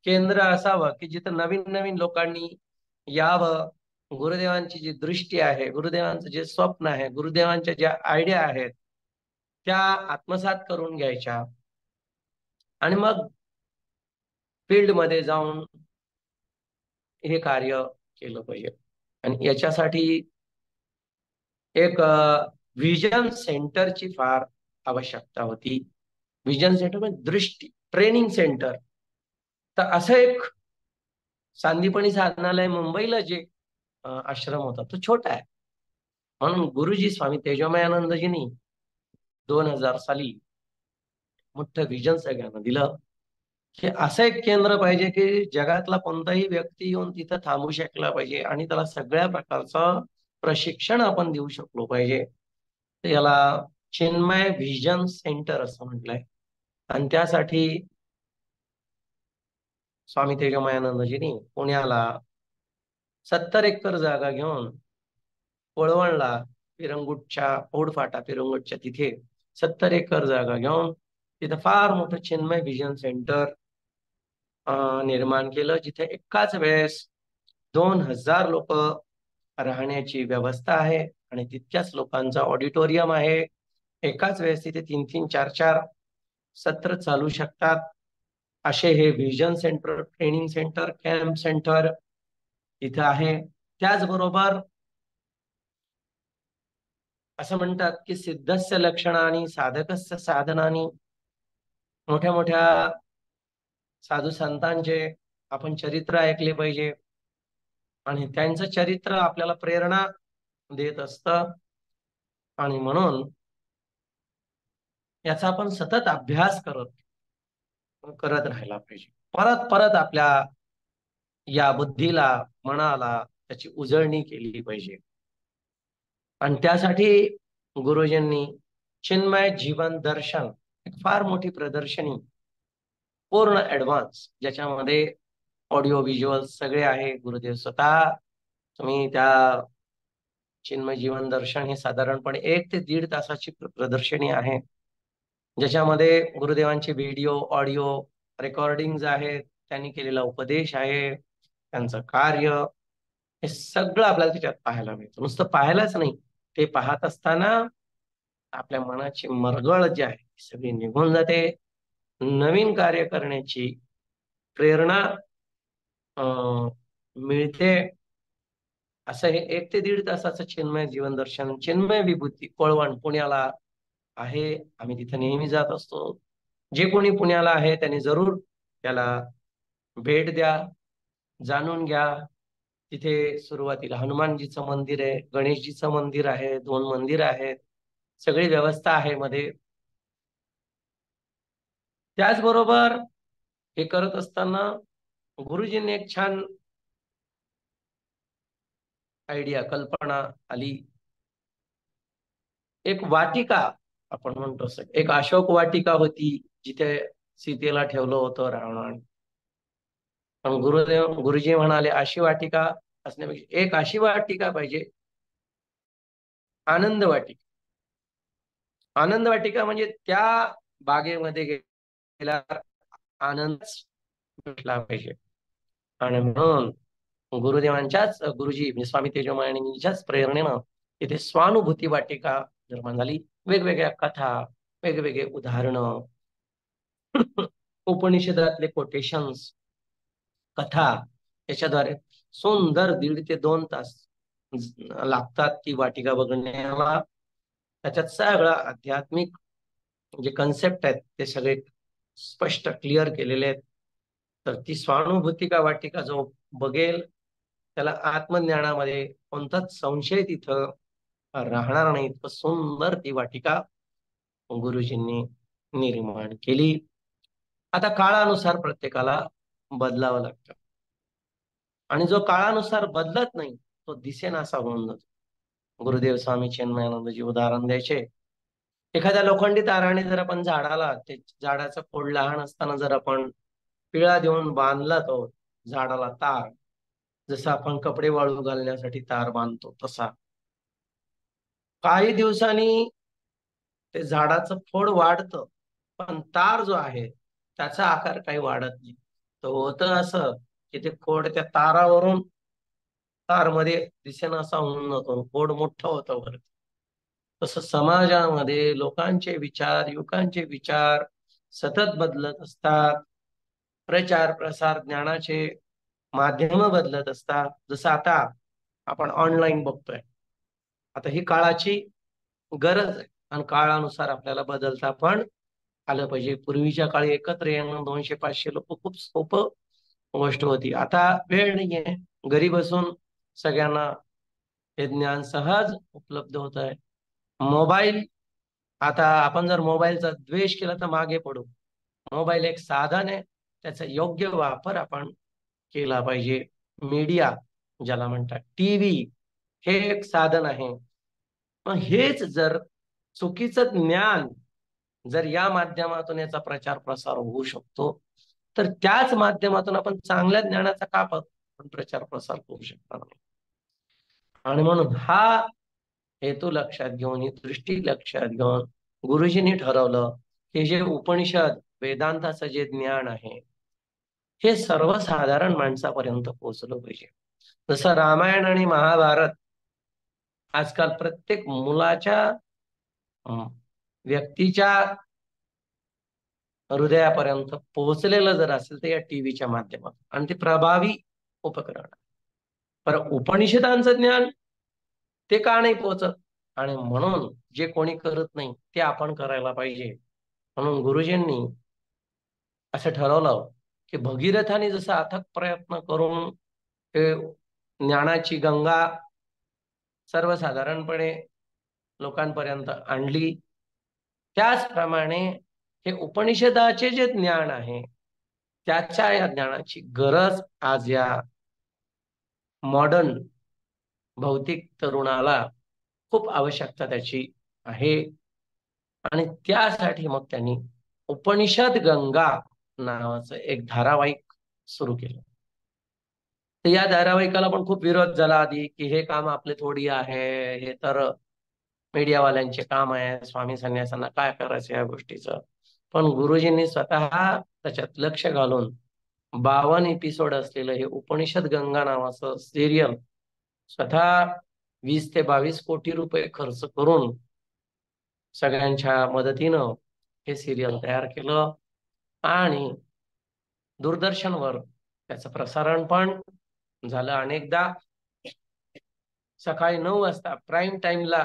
केंद्र असावं की जिथं नवीन नवीन लोकांनी यावं, गुरुदेवांची जी दृष्टी आहे, गुरुदेवांचं जे स्वप्न आहे, गुरुदेवांच्या ज्या आयडिया आहेत त्या आत्मसात करून घ्यायच्या आणि मग फील्डमध्ये जाऊन हे कार्य केलं पाहिजे. आणि याच्यासाठी एक व्हिजन सेंटरची फार आवश्यकता होती. व्हिजन सेंटर म्हणजे दृष्टी ट्रेनिंग सेंटर. तर असं एक सांदीपनी साधनालय मुंबईला जे आश्रम होता तो छोटा आहे. म्हणून गुरुजी स्वामी तेजोमयानंदजींनी 2000 साली मोठं व्हिजन सगळ्यांना दिलं की असं एक केंद्र पाहिजे की जगातला कोणताही व्यक्ती येऊन तिथं थांबू शकला पाहिजे आणि त्याला सगळ्या प्रकारचं प्रशिक्षण आपण देऊ शकलो पाहिजे. तर याला चिन्मय व्हिजन सेंटर असं म्हटलंय. आणि त्यासाठी स्वामी तेजोमयानंदजींनी पुण्याला 70 एकर जागा घेऊन वळवणला पिरंगुटच्या पौडफाटा पिरंगुटच्या तिथे 70 एकर जागा घेऊन तिथं फार मोठं चिन्मय व्हिजन सेंटर निर्माण केलं, जिथे एकाच वेळेस 2000 लोक राहण्याची व्यवस्था आहे आणि तितक्याच लोकांचा ऑडिटोरियम आहे. एकाच वेळेस तिथे 3-3, 4-4 सत्र चालू शकतात असे हे vision centre, training centre, camp centre इथं आहे. त्याचबरोबर असं म्हणतात की सिद्धस्य लक्षणानी साधकस्य साधनानी. मोठ्या मोठ्या साधू संतांचे आपण चरित्र ऐकले पाहिजे आणि त्यांचं चरित्र आपल्याला प्रेरणा देत असतं. आणि म्हणून याचा आपण सतत अभ्यास करत राहायला पाहिजे. परत परत आपल्या या बुद्धीला, मनाला त्याची उजळणी केली पाहिजे. आणि त्यासाठी गुरुजींनी चिन्मय जीवन दर्शन एक फार मोठी प्रदर्शनी, पूर्ण ऍडव्हान्स, ज्याच्यामध्ये ऑडिओ व्हिज्युअल सगळे आहे. गुरुदेव स्वतः, तुम्ही त्या चिन्मय जीवन दर्शन हे साधारणपणे 1 ते 1.5 तासाची प्रदर्शनी आहे, ज्याच्यामध्ये गुरुदेवांचे व्हिडिओ, ऑडिओ रेकॉर्डिंग आहेत, त्यांनी केलेला उपदेश आहे, त्यांचं कार्य, हे सगळं आपल्याला त्याच्यात पाहायला मिळतं. नुसतं पाहायलाच नाही, ते पाहत असताना आपल्या मनाची मरगळ जी आहे ती सगळी निघून जाते. नवीन कार्य करण्याची प्रेरणा मिळते. असं हे 1 ते 1.5 तासाचं चिन्मय जीवन दर्शन, चिन्मय विभूती कोळवण पुण्याला आहे. आम्ही तिथे नेहमी जात असतो. जे कोणी पुण्याला आहे त्यांनी जरूर त्याला भेट द्या, जाणून घ्या. तिथे सुरुवातीला हनुमानजीचं मंदिर आहे, गणेशजीचं मंदिर आहे, 2 मंदिर आहेत, सगळी व्यवस्था आहे मध्ये. त्याचबरोबर हे करत असताना गुरुजींनी एक छान आयडिया, कल्पना आली. एक वाटिका, आपण म्हणतो एक अशोक वाटिका होती, जिथे सीतेला ठेवलं होतं रावणाने. पण गुरुजी म्हणाले अशी वाटिका असण्यापेक्षा एक अशी वाटिका पाहिजे, आनंद वाटिका. आनंद वाटिका म्हणजे त्या बागेमध्ये गेला आनंद भेटला पाहिजे. आणि म्हणून गुरुजी म्हणजे स्वामी तेजोमयांच्याच प्रेरणेनं तिथे स्वानुभूती वाटिका निर्माण झाली. वेगवेगळ्या कथा, वेगवेगळे उदाहरणं, उपनिषदातले कोटेशन्स, कथा, याच्याद्वारे सुंदर 1.5 ते 2 तास लागतात ती वाटिका बघण्याला. त्याच्यात सगळं आध्यात्मिक जे कन्सेप्ट आहेत ते सगळे स्पष्ट क्लिअर केलेले आहेत. तर ती स्वानुभूतिका वाटिका जो बघेल त्याला आत्मज्ञानामध्ये कोणताच संशय तिथं राहणार नाही. इतकं सुंदर ती वाटिका गुरुजींनी निर्माण केली. आता काळानुसार प्रत्येकाला बदलावं लागतं आणि जो काळानुसार बदलत नाही तो दिसेनासा होऊन जातो. गुरुदेव स्वामी चिन्मयानंदजी उदाहरण द्यायचे. एखाद्या लोखंडी ताराने जर आपण झाडाला, ते झाडाचं खोड लहान असताना जर आपण पिळा देऊन बांधला तो झाडाला तार, जसं आपण कपडे वाळू घालण्यासाठी तार बांधतो तसा. काही दिवसांनी ते झाडाचं खोड वाढतं, पण तार जो आहे त्याचा आकार काही वाढत नाही. तर होतं असं की ते खोड त्या तारावरून तारमध्ये दिसेना असा होऊन जातो, खोड मोठं होतं वर. तसं समाजामध्ये लोकांचे विचार, युवकांचे विचार सतत बदलत असतात. प्रचार प्रसार ज्ञानाचे माध्यम बदलत असतात. जसं आता आपण ऑनलाईन बघतोय. आता ही काळाची गरज आहे आणि काळानुसार आपल्याला बदलता पण आलं पाहिजे. पूर्वीच्या काळी एकत्र येणं 200-500 लोक खूप सोपं गोष्ट होती. आता वेळ नाहीये. घरी बसून सगळ्यांना हे ज्ञान सहज उपलब्ध होत आहे. मोबाईल, आता आपण जर मोबाईलचा द्वेष केला तर मागे पडू. मोबाईल एक साधन आहे, त्याचा योग्य वापर आपण केला पाहिजे. मीडिया ज्याला म्हणतात, टीव्ही, हे एक साधन आहे. मग हेच जर चुकीचं ज्ञान जर या माध्यमातून याचा प्रचार प्रसार होऊ शकतो, तर त्याच माध्यमातून आपण चांगल्या ज्ञानाचा का आपण प्रचार प्रसार करू शकणार नाही. आणि म्हणून हा हेतू लक्षात घेऊन, ही दृष्टी लक्षात घेऊन गुरुजींनी ठरवलं की जे उपनिषद वेदांताचं जे ज्ञान आहे हे सर्वसाधारण माणसापर्यंत पोहोचलं पाहिजे. जसं रामायण आणि महाभारत आजकाल प्रत्येक मुलाच्या अं, व्यक्तीच्या हृदयापर्यंत पोहोचलेलं जर असेल तर या टीव्हीच्या माध्यमातून, आणि ते प्रभावी उपकरण आहे. पर उपनिषदांचं ज्ञान ते का नाही पोहोचत? आणि म्हणून जे कोणी करत नाही ते आपण करायला पाहिजे. म्हणून गुरुजींनी असं ठरवलं की भगीरथाने जसं अथक प्रयत्न करून ते ज्ञानाची गंगा सर्वसाधारणपणे लोकांपर्यंत आणली, त्याचप्रमाणे हे उपनिषदाचे जे ज्ञान आहे त्याच्या या ज्ञानाची गरज आज या मॉडर्न भौतिक तरुणाला खूप आवश्यकता त्याची आहे. आणि त्यासाठी मग त्यांनी उपनिषद गंगा नावाचं एक धारावाहिक सुरू केलं. तर या धारावाहिकाला पण खूप विरोध झाला आधी, की हे काम आपले थोडी आहे, हे तर मीडियावाल्यांचे काम आहे, स्वामी संन्यासांना काय करायचं या गोष्टीचं. पण गुरुजींनी स्वतः त्याच्यात लक्ष घालून 52 एपिसोड असलेलं हे उपनिषद गंगा नावाचं सिरियल स्वतः 20 ते 22 कोटी रुपये खर्च करून सगळ्यांच्या मदतीनं हे सिरियल तयार केलं. आणि दूरदर्शनवर त्याचं प्रसारण पण झालं अनेकदा. सकाळी 9 वाजता प्राईम टाइमला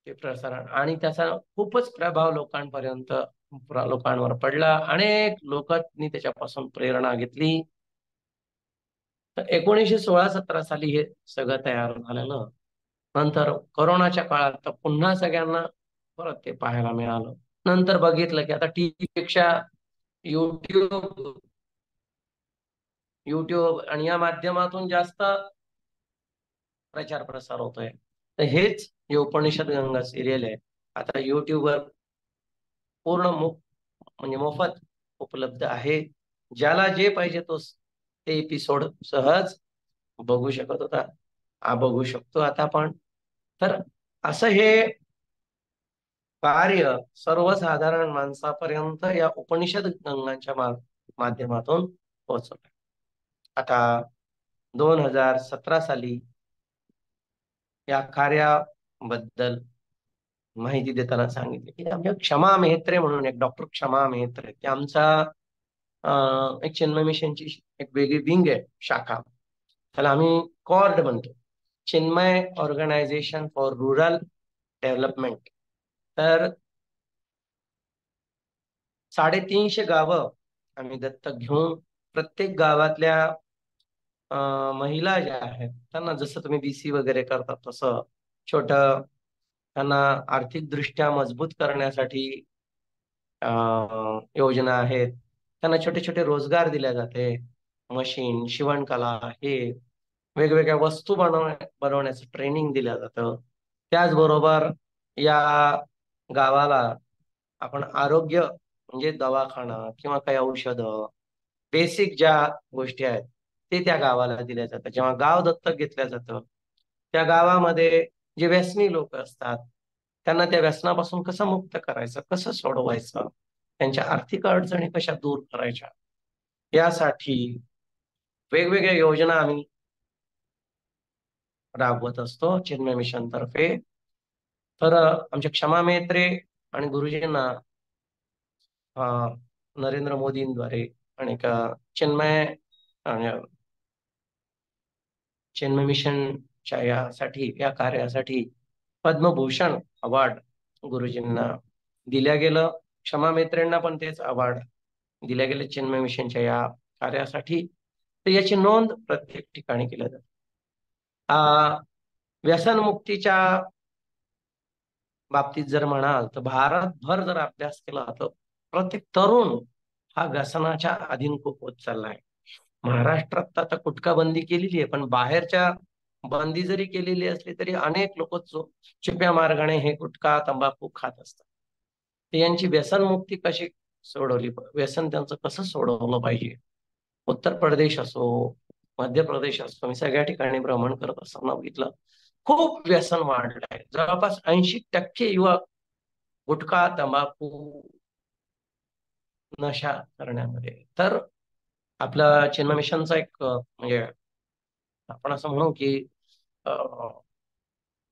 ते प्रसारण, आणि त्याचा खूपच प्रभाव लोकांवर पडला. अनेक लोकांनी त्याच्यापासून प्रेरणा घेतली. तर 1916-17 साली हे सगळं तयार झालेलं. नंतर कोरोनाच्या काळात तर पुन्हा सगळ्यांना परत ते पाहायला मिळालं. नंतर बघितलं की आता टीव्ही पेक्षा युट्यूब युट्यूब आणि या माध्यमातून जास्त प्रचार प्रसार होतोय. तर हेच जे उपनिषद गंगा सिरियल आहे आता युट्यूबवर पूर्ण म्हणजे मोफत उपलब्ध आहे. ज्याला जे पाहिजे ते एपिसोड सहज बघू शकत होता, बघू शकतो आता पण. तर असं हे कार्य सर्वसाधारण माणसापर्यंत या उपनिषद गंगांच्या माध्यमातून पोहोचवलं. आता 2017 साली या कार्याबद्दल माहिती देताना सांगितले की आमच्या क्षमा मेहत्रे म्हणून एक डॉक्टर क्षमा मेहत्रे, ते आमचा एक चिन्मय मिशनची एक वेगळी विंग आहे, शाखा. त्याला आम्ही कॉर्ड म्हणतो, Chinmaya organisation for rural development. तर 350 गावं आम्ही दत्तक घेऊन प्रत्येक गावातल्या महिला ज्या आहेत त्यांना, जसं तुम्ही बीसी वगैरे करतात तसं छोट त्यांना आर्थिक दृष्ट्या मजबूत करण्यासाठी योजना आहेत. त्यांना छोटे छोटे रोजगार दिले जाते. मशीन, शिवणकला, हे वेगवेगळ्या वस्तू बनवण्याचं ट्रेनिंग दिलं जातं. त्याचबरोबर या गावाला आपण आरोग्य म्हणजे दवाखाना किंवा काही औषधं, बेसिक ज्या गोष्टी आहेत ते त्या गावाला दिल्या जातं. जेव्हा गाव दत्तक घेतलं जातं, त्या गावामध्ये जे व्यसनी लोक असतात, त्यांना त्या व्यसनापासून कसं मुक्त करायचं, कसं सोडवायचं, त्यांच्या आर्थिक अडचणी कशा दूर करायच्या, यासाठी वेगवेगळ्या योजना आम्ही राबवत असतो चिन्मय मिशन तर्फे. तर आमच्या क्षमा मेत्रे आणि गुरुजींना नरेंद्र मोदींद्वारे आणि चिन्मय चिन्मय मिशनच्या या कार्यासाठी पद्मभूषण अवॉर्ड गुरुजींना दिल्या गेलं. क्षमा मेत्रेंना पण तेच अवॉर्ड दिल्या गेले चिन्मय मिशनच्या या कार्यासाठी. तर याची नोंद प्रत्येक ठिकाणी केल्या जाते. व्यसनमुक्तीच्या बाबतीत जर म्हणाल तर भारतभर जर अभ्यास केला तर प्रत्येक तरुण हा व्यसनाच्या अधीन खूप होत चाललाय. महाराष्ट्रात आता गुटखा बंदी केलेली आहे, पण बाहेरच्या बंदी जरी केलेली असली तरी अनेक लोक छुप्या मार्गाने हे गुटखा तंबाखू खात असतात. तर यांची व्यसनमुक्ती कशी सोडवली, व्यसन त्यांचं कसं सोडवलं पाहिजे. उत्तर प्रदेश असो, मध्य प्रदेश असो, मी सगळ्या ठिकाणी भ्रमण करत असताना बघितलं खूप व्यसन वाढलंय. जवळपास 80% युवक गुटखा तंबाखू नशा करण्यामध्ये. तर आपलं चिन्मय मिशनचा एक म्हणजे आपण असं म्हणू की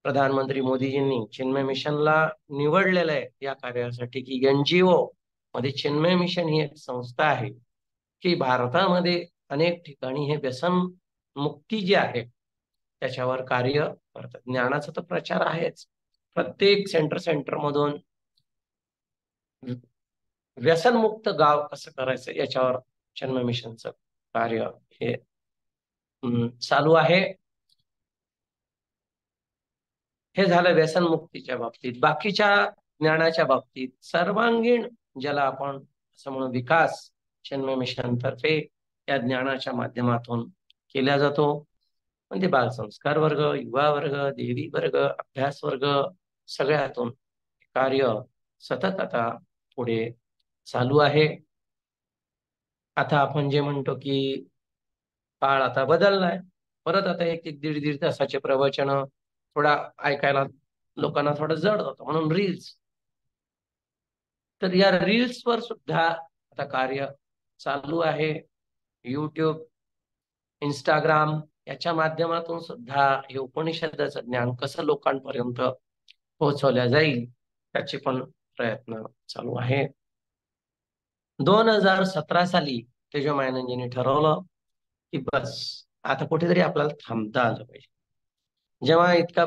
प्रधानमंत्री मोदीजींनी चिन्मय मिशनला निवडलेलं आहे या कार्यासाठी की NGO मध्ये चिन्मय मिशन ही एक संस्था आहे की भारतामध्ये अनेक ठिकाणी हे व्यसन मुक्ती जी आहे त्याच्यावर कार्य करतात. ज्ञानाचा तर प्रचार आहेच, प्रत्येक सेंटर मधून व्यसनमुक्त गाव कसं करायचं याच्यावर चिन्मय मिशनचं कार्य हे चालू आहे. हे झालं व्यसनमुक्तीच्या बाबतीत. बाकीच्या ज्ञानाच्या बाबतीत सर्वांगीण ज्याला आपण असं म्हणून विकास चिन्मय मिशन तर्फे या ज्ञानाच्या माध्यमातून केला जातो. म्हणजे बालसंस्कार वर्ग, युवा वर्ग, देवी वर्ग, अभ्यास वर्ग सगळ्यातून कार्य सतत आता पुढे चालू आहे. आता आपण जे म्हणतो की काळ आता बदललाय, परत आता एक एक दीड दीड तासाचे प्रवचन थोडा ऐकायला लोकांना थोडं जड होतं, म्हणून रील्स. तर या रील्सवर सुद्धा आता कार्य चालू आहे. युट्यूब, इंस्टाग्राम याच्या माध्यमातून सुद्धा हे उपनिषदाचं ज्ञान कसं लोकांपर्यंत पोहोचवल्या जाईल त्याचे पण प्रयत्न चालू आहे. 2017 साली तेजोमायनंजींनी ठरवलं की बस आता कुठेतरी आपल्याला थांबता आलं पाहिजे. जेव्हा इतका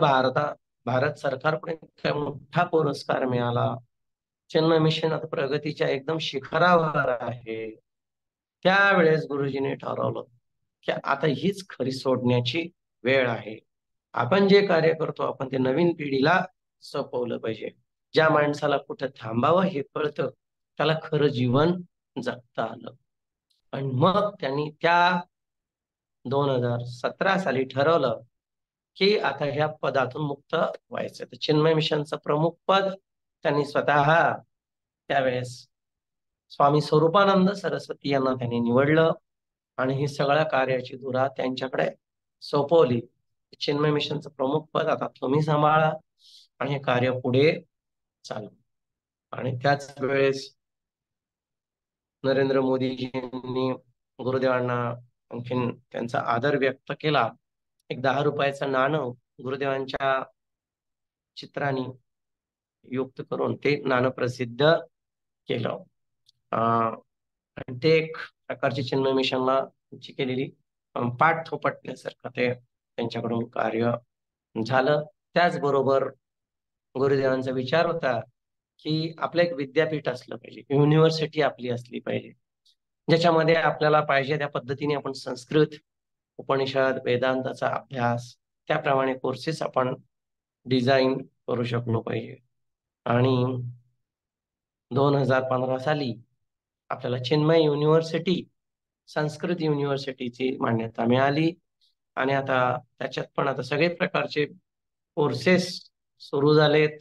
भारत सरकारकडून इतका मोठा पुरस्कार मिळाला, चिन्मय मिशन आता प्रगतीच्या एकदम शिखरावर आहे, त्यावेळेस गुरुजींनी ठरवलं की आता हीच खरी सोडण्याची वेळ आहे. आपण जे कार्य करतो आपण ते नवीन पिढीला सोपवलं पाहिजे. ज्या माणसाला कुठं थांबावं हे कळतं त्याला खरं जीवन जगता आलं. आणि मग त्यांनी त्या 2017 साली ठरवलं की आता ह्या पदातून मुक्त व्हायचं. तर चिन्मय मिशनचं प्रमुख पद त्यांनी स्वतः त्यावेळेस स्वामी स्वरूपानंद सरस्वती यांना त्यांनी निवडलं आणि ही सगळ्या कार्याची धुरा त्यांच्याकडे सोपवली. चिन्मय मिशनचं प्रमुख पद आता तुम्ही सांभाळा आणि हे कार्य पुढे चालू. आणि त्याच वेळेस नरेंद्र मोदीजींनी गुरुदेवांना आणखीन त्यांचा आदर व्यक्त केला. एक 10 रुपयाचं नाणं गुरुदेवांच्या चित्राने युक्त करून ते नाणं प्रसिद्ध केलं. आणि ते एक प्रकारची चिन्मय मिशनला केलेली पाठ थोपटण्यासारखं ते त्यांच्याकडून कार्य झालं. त्याचबरोबर गुरुदेवांचा विचार होता की आपलं एक विद्यापीठ असलं पाहिजे, युनिव्हर्सिटी आपली असली पाहिजे, ज्याच्यामध्ये आपल्याला पाहिजे त्या पद्धतीने आपण संस्कृत, उपनिषद, वेदांताचा अभ्यास त्याप्रमाणे कोर्सेस आपण डिझाईन करू शकलो पाहिजे. आणि 2015 साली आपल्याला चिन्मय युनिव्हर्सिटी, संस्कृत युनिव्हर्सिटीची मान्यता मिळाली. आणि आता त्याच्यात पण आता सगळे प्रकारचे कोर्सेस सुरू झालेत.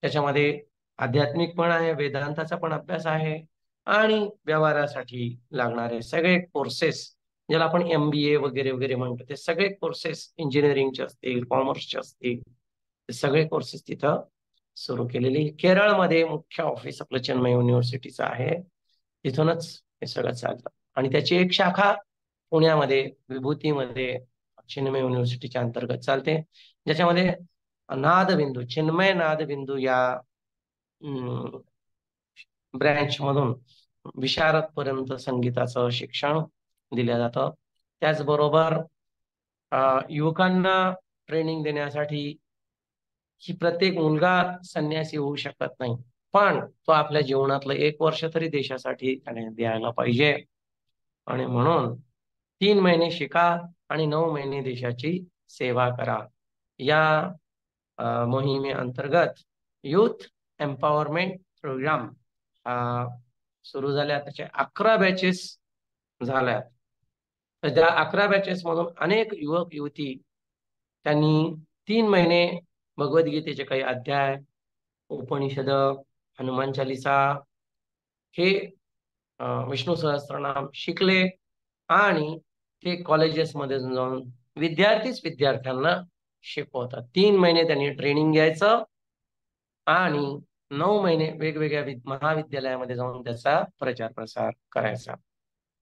त्याच्यामध्ये आध्यात्मिक पण आहे, वेदांताचा पण अभ्यास आहे आणि व्यवहारासाठी लागणारे सगळे कोर्सेस ज्याला आपण MBA वगैरे वगैरे म्हणतो, ते सगळे कोर्सेस इंजिनिअरिंगचे असतील, कॉमर्सचे असतील, ते सगळे कोर्सेस तिथं सुरू केलेली. केरळमध्ये मुख्य ऑफिस आपलं चिन्मय युनिव्हर्सिटीचं आहे, तिथूनच हे सगळं चालतं. आणि त्याची एक शाखा पुण्यामध्ये विभूतीमध्ये चिन्मय युनिव्हर्सिटीच्या अंतर्गत चालते, ज्याच्यामध्ये नादबिंदू, चिन्मय नादबिंदू या ब्रँच मधून विशारद पर्यंत संगीताचं शिक्षण दिलं जातं. त्याचबरोबर युवकांना ट्रेनिंग देण्यासाठी की प्रत्येक मुलगा संन्यासी होऊ शकत नाही, पण तो आपल्या जीवनातलं 1 वर्ष तरी देशासाठी त्याने द्यायला पाहिजे. आणि म्हणून 3 महिने शिका आणि 9 महिने देशाची सेवा करा. या मोहिमेअंतर्गत युथ एम्पॉवरमेंट प्रोग्राम सुरू झाल्या. त्याचे 11 बॅचेस झाल्या. तर त्या 11 बॅचेस मधून अनेक युवक युवती त्यांनी 3 महिने भगवद्गीतेचे काही अध्याय, उपनिषद, हनुमान चालिसा हे विष्णू सहस्त्रनाम शिकले आणि ते कॉलेजेसमध्ये जाऊन विद्यार्थ्यांना शिकवतात. 3 महिने त्यांनी ट्रेनिंग घ्यायचं आणि 9 महिने वेगवेगळ्या महाविद्यालयामध्ये जाऊन त्याचा प्रचार प्रसार करायचा.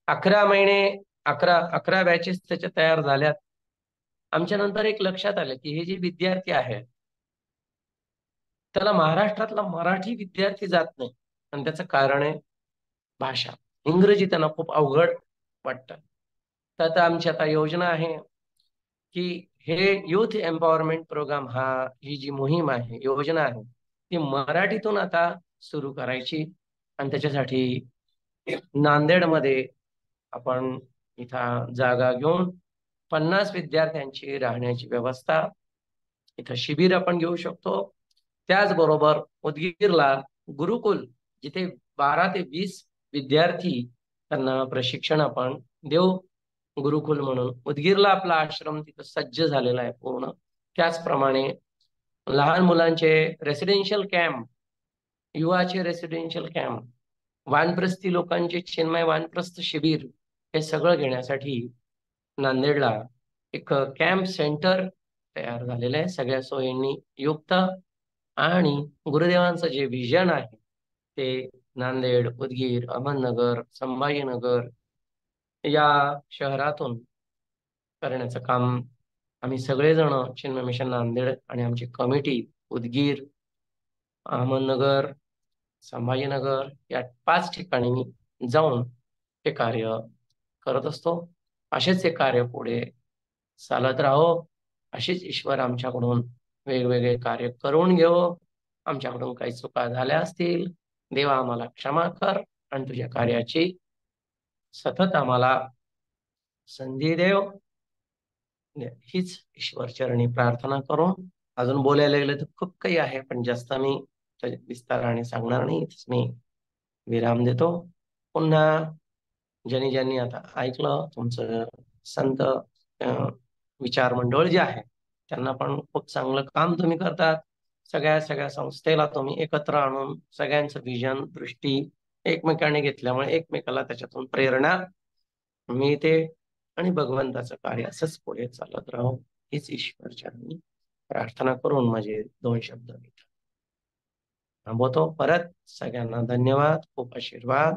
11 महिने 11 बॅचेस त्याच्या तयार झाल्यात. आमच्या नंतर एक लक्षात आलं की हे जे विद्यार्थी आहेत त्याला महाराष्ट्रातला मराठी विद्यार्थी जात नाही, आणि त्याचं कारण आहे भाषा. इंग्रजी त्यांना खूप अवघड वाटतं. तर आता आमची आता योजना आहे की हे युथ एम्पॉवरमेंट प्रोग्राम, ही जी मोहीम आहे, योजना आहे, ती मराठीतून आता सुरू करायची. आणि त्याच्यासाठी नांदेडमध्ये आपण इथं जागा घेऊन 50 विद्यार्थ्यांची राहण्याची व्यवस्था, इथं शिबिर आपण घेऊ शकतो. त्याचबरोबर उदगीरला गुरुकुल, जिथे 12 ते 20 विद्यार्थी त्यांना प्रशिक्षण आपण देऊ, गुरुकुल म्हणून. उदगीरला आपला आश्रम तिथं सज्ज झालेला आहे पूर्ण. त्याचप्रमाणे लहान मुलांचे रेसिडेन्शियल कॅम्प, युवाचे रेसिडेन्शियल कॅम्प, वानप्रस्थी लोकांचे चिन्मय वानप्रस्थ शिबिर, हे सगळं घेण्यासाठी नांदेडला एक कॅम्प सेंटर तयार झालेलं आहे, सगळ्या सोयींनी युक्त. आणि गुरुदेवांचं जे विजन आहे ते नांदेड, उदगीर, अहमदनगर, संभाजीनगर या शहरातून करण्याचं काम आम्ही सगळेजण, चिन्मय मिशन नांदेड आणि आमची कमिटी, उदगीर, अहमदनगर, संभाजीनगर या 5 ठिकाणी जाऊन हे कार्य करत असतो. असेच हे कार्य पुढे चालत राहो, अशीच ईश्वर आमच्याकडून वेगवेगळे कार्य करून घेऊ. आमच्याकडून काही चुका झाल्या असतील, देवा आम्हाला क्षमा कर आणि तुझ्या कार्याची सतत आम्हाला संधी देव, हीच ईश्वर चरणी प्रार्थना करून. अजून बोलायला गेलं तर खूप काही आहे, पण जास्त मी विस्ताराने सांगणार नाही. इथेच मी विराम देतो. पुन्हा ज्यांनी ज्यांनी आता ऐकलं, तुमचं संत विचार मंडळ जे आहे त्यांना पण खूप चांगलं काम तुम्ही करतात. सगळ्या संस्थेला तुम्ही एकत्र आणून सगळ्यांचं विजन, दृष्टी एकमेकाने घेतल्यामुळे एकमेकाला त्याच्यातून प्रेरणा मिळते आणि भगवंताचं कार्य असंच पुढे चालत राहो, हीच ईश्वरच्या प्रार्थना करून माझे 2 शब्द मी थांबवतो. परत सगळ्यांना धन्यवाद, खूप आशीर्वाद.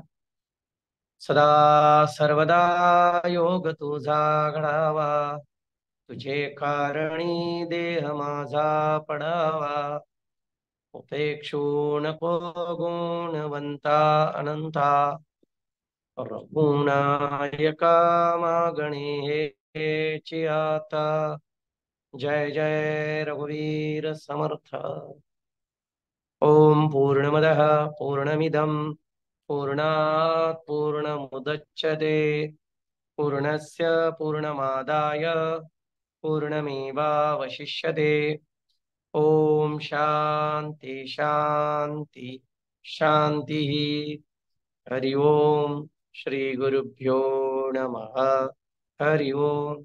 सदा सर्वदा योग तुझा घडावा, तुझे कारणी देह माझा पडावा. उपेक्षू नको गुणवंता अनंता, रघुनायका मागणे हेची आता. जय जय रघुवीर समर्थ. ओम पूर्णमदः पूर्णमिदं पूर्णात् पूर्णमुदच्यते पूर्णस्य पूर्णमादाय पूर्णमेवावशिष्यते. ओम शांति शांति शांति. हरि ओम. श्री गुरुभ्यो नमः. हरि ओम.